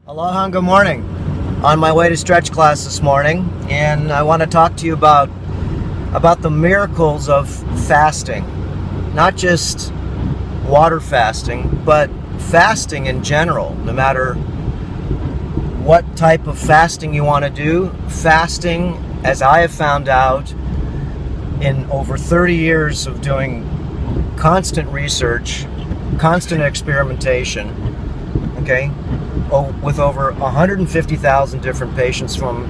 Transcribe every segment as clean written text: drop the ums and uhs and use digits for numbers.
Aloha and good morning. On my way to stretch class this morning, and I want to talk to you about the miracles of fasting. Not just water fasting, but fasting in general. No matter what type of fasting you want to do, fasting, as I have found out in over 30 years of doing constant research, constant experimentation, okay, with over 150,000 different patients from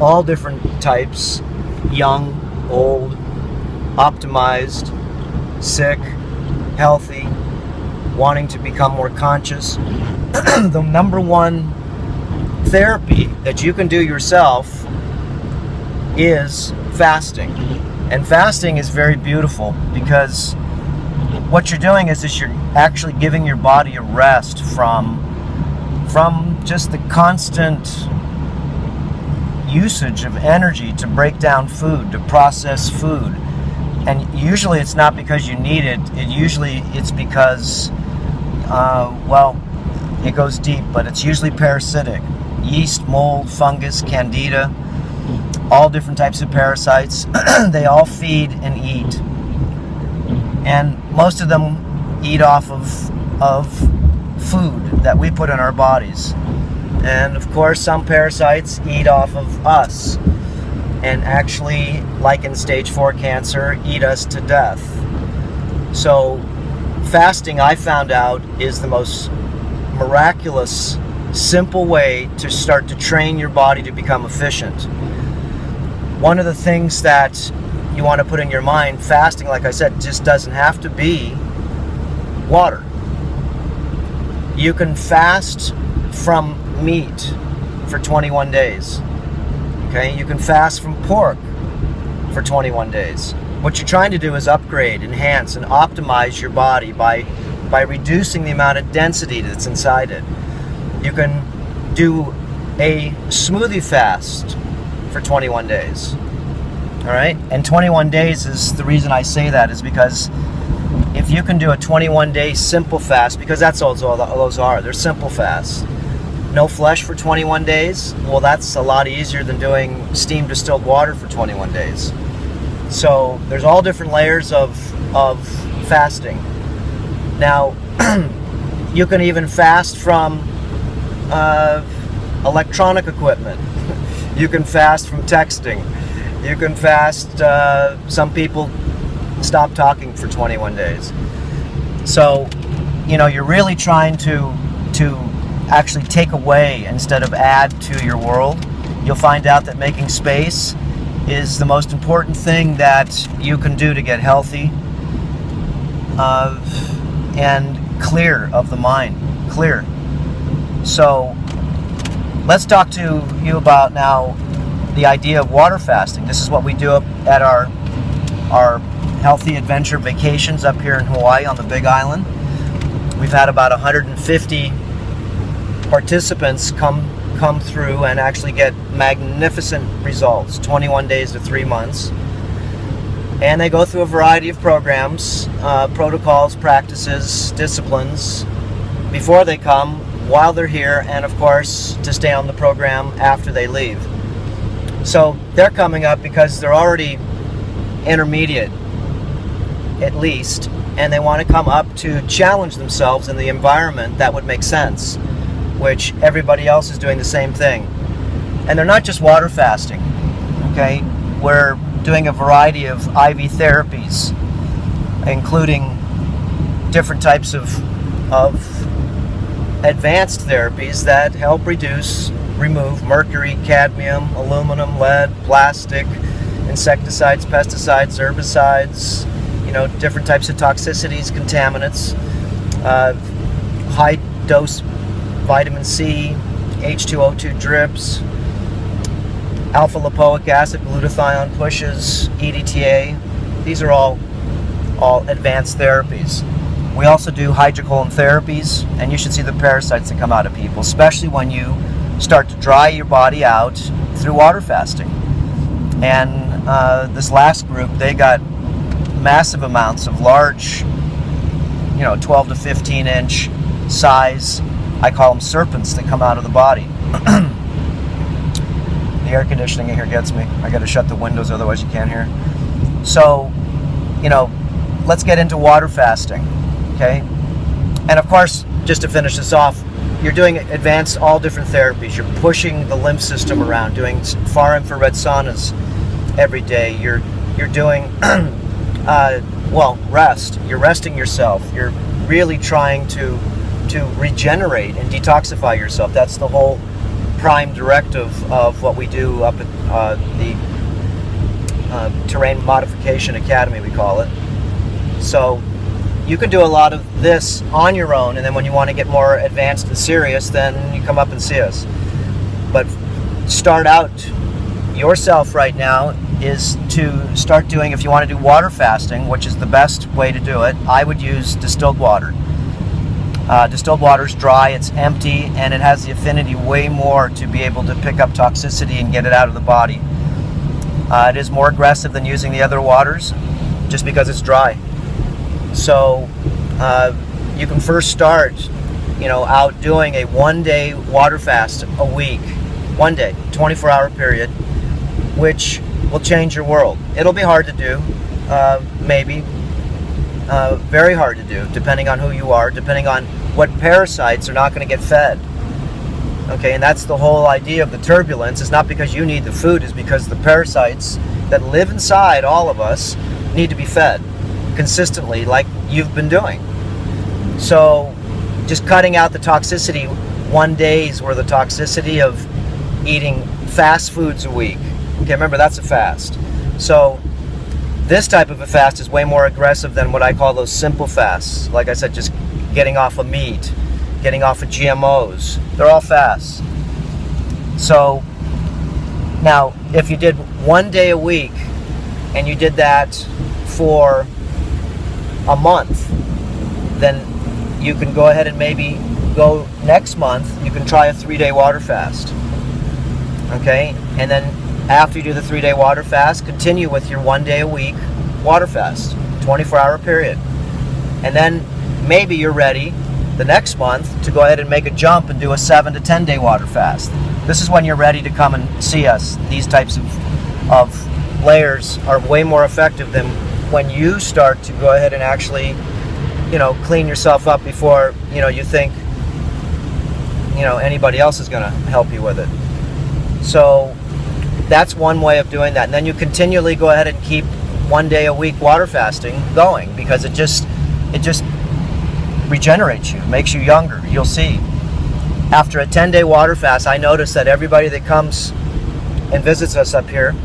all different types, young, old, optimized, sick, healthy, wanting to become more conscious. The number one therapy that you can do yourself is fasting. And fasting is very beautiful because what you're doing is you're actually giving your body a rest from just the constant usage of energy to break down food, to process food. And usually it's not because you need it. It's because, it goes deep, but it's usually parasitic. Yeast, mold, fungus, candida, all different types of parasites. They all feed and eat. And most of them eat off of food that we put in our bodies. And of course, some parasites eat off of us. And actually, like in stage 4 cancer, eat us to death. So, fasting, I found out, is the most miraculous, simple way to start to train your body to become efficient. One of the things that you want to put in your mind, fasting, like I said, just doesn't have to be water. You can fast from meat for 21 days. Okay, you can fast from pork for 21 days. What you're trying to do is upgrade, enhance, and optimize your body by reducing the amount of density that's inside it. You can do a smoothie fast for 21 days. All right, and 21 days is the reason I say that is because if you can do a 21-day simple fast, because that's all those are, they're simple fasts. No flesh for 21 days, well, that's a lot easier than doing steam distilled water for 21 days. So there's all different layers of fasting. Now, you can even fast from electronic equipment. You can fast from texting. You can fast, some people stop talking for 21 days. So, you're really trying to actually take away instead of add to your world. You'll find out that making space is the most important thing that you can do to get healthy and clear of the mind. Clear. So, let's talk to you about now the idea of water fasting. This is what we do at our healthy adventure vacations up here in Hawaii on the Big Island. We've had about 150 participants come through and actually get magnificent results, 21 days to 3 months. And they go through a variety of programs, protocols, practices, disciplines before they come, while they're here, and of course to stay on the program after they leave. So they're coming up because they're already intermediate, at least, and they want to come up to challenge themselves in the environment that would make sense, which everybody else is doing the same thing. And they're not just water fasting, okay? We're doing a variety of IV therapies, including different types of advanced therapies that help remove mercury, cadmium, aluminum, lead, plastic, insecticides, pesticides, herbicides, different types of toxicities, contaminants, high dose vitamin C, H2O2 drips, alpha lipoic acid, glutathione pushes, EDTA. These are all advanced therapies. We also do hydrocolon therapies, and you should see the parasites that come out of people, especially when you start to dry your body out through water fasting. And this last group, they got massive amounts of large, 12 to 15 inch size I call them serpents that come out of the body. The air conditioning in here gets me. I got to shut the windows, otherwise you can't hear. So, let's get into water fasting, okay? And of course, just to finish this off, you're doing advanced all different therapies. You're pushing the lymph system around, doing far infrared saunas every day. You're doing rest. You're resting yourself. You're really trying to regenerate and detoxify yourself. That's the whole prime directive of what we do up at the Terrain Modification Academy, we call it. So you can do a lot of this on your own, and then when you want to get more advanced and serious, then you come up and see us. But start out yourself right now is to start doing, if you want to do water fasting, which is the best way to do it, I would use distilled water. Distilled water is dry, it's empty, and it has the affinity way more to be able to pick up toxicity and get it out of the body. It is more aggressive than using the other waters just because it's dry. So you can first start, out doing a 1-day water fast a week, 1 day, 24-hour period, which will change your world. It'll be hard to do, maybe. Very hard to do, depending on who you are, depending on what parasites are not going to get fed. Okay, and that's the whole idea of the turbulence. It's not because you need the food, it's because the parasites that live inside all of us need to be fed consistently, like you've been doing. So just cutting out the toxicity, 1 day's worth of toxicity of eating fast foods a week. Okay, remember, that's a fast. So this type of a fast is way more aggressive than what I call those simple fasts. Like I said, just getting off of meat, getting off of GMOs. They're all fasts. So now, if you did 1 day a week and you did that for a month, then you can go ahead and maybe go next month, you can try a 3-day water fast. Okay? And then after you do the 3-day water fast, continue with your 1 day a week water fast, 24-hour period. And then maybe you're ready the next month to go ahead and make a jump and do a 7 to 10 day water fast. This is when you're ready to come and see us. These types of layers are way more effective than when you start to go ahead and actually, clean yourself up before, you think, anybody else is going to help you with it. So that's one way of doing that. And then you continually go ahead and keep 1 day a week water fasting going, because it just regenerates you, makes you younger. You'll see. After a 10-day water fast, I notice that everybody that comes and visits us up here,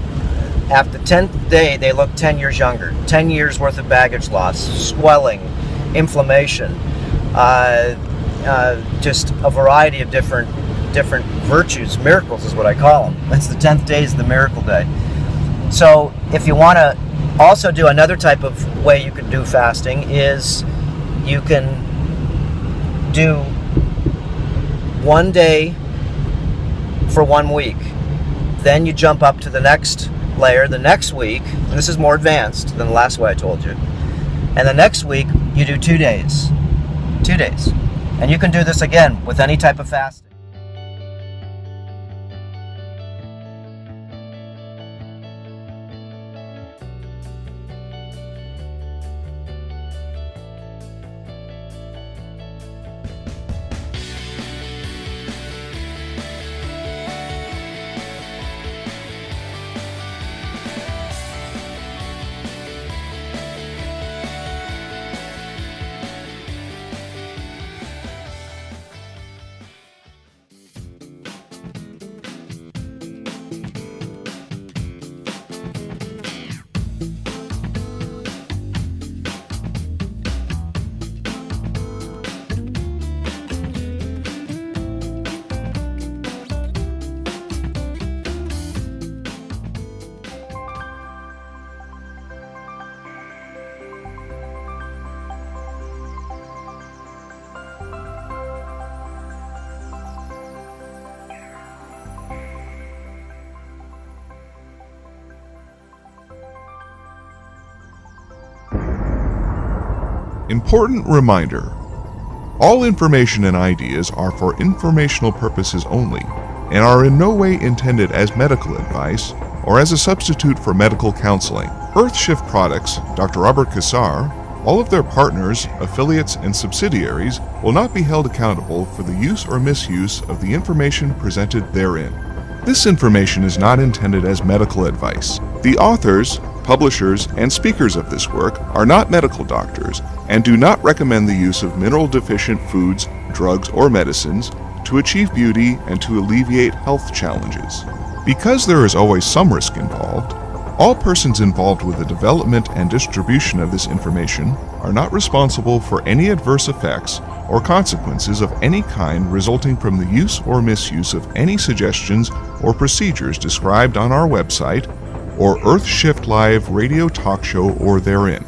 after the 10th day, they look 10 years younger. 10 years worth of baggage loss, swelling, inflammation, just a variety of different virtues. Miracles is what I call them. That's the 10th day is the miracle day. So if you want to also do another type of way you can do fasting, is you can do 1 day for 1 week. Then you jump up to the next layer the next week, and this is more advanced than the last way I told you. And the next week you do 2 days. 2 days. And you can do this again with any type of fasting. Important reminder: All information and ideas are for informational purposes only and are in no way intended as medical advice or as a substitute for medical counseling. Earthshift Products, Dr. Robert Cassar, all of their partners, affiliates, and subsidiaries will not be held accountable for the use or misuse of the information presented therein. This information is not intended as medical advice. The authors, publishers, and speakers of this work are not medical doctors and do not recommend the use of mineral-deficient foods, drugs, or medicines to achieve beauty and to alleviate health challenges. Because there is always some risk involved, all persons involved with the development and distribution of this information are not responsible for any adverse effects or consequences of any kind resulting from the use or misuse of any suggestions or procedures described on our website or Earthshift Live radio talk show or therein.